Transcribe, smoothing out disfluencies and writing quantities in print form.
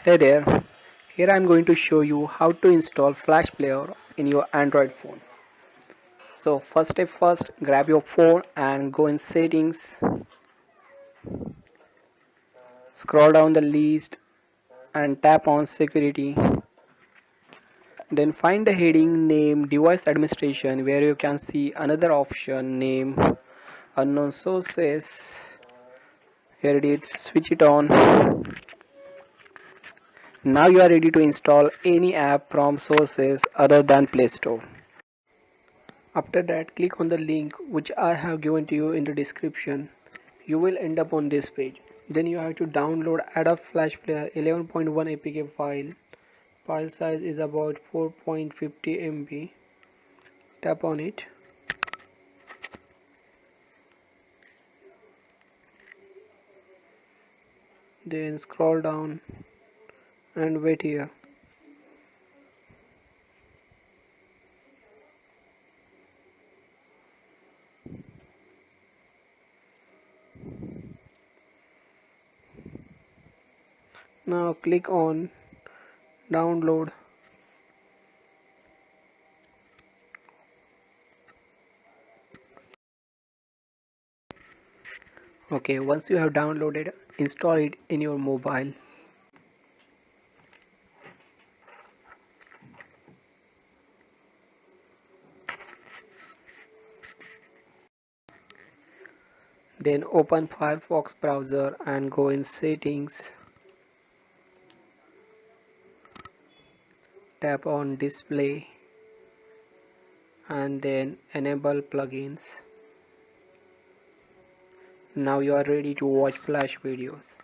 Hey there, here I'm going to show you how to install Flash Player in your Android phone. So first step first, grab your phone and go in settings, scroll down the list and tap on security. Then find the heading name device administration where you can see another option name unknown sources. Here it is, switch it on. Now you are ready to install any app from sources other than Play Store. After that, click on the link which I have given to you in the description. You will end up on this page. Then you have to download Adobe Flash Player 11.1 APK file. File size is about 4.50 MB. Tap on it. Then scroll down and wait here. Now click on download. Okay, once you have downloaded, install it in your mobile. Then open Firefox browser and go in settings. Tap on display and then enable plugins. Now you are ready to watch Flash videos.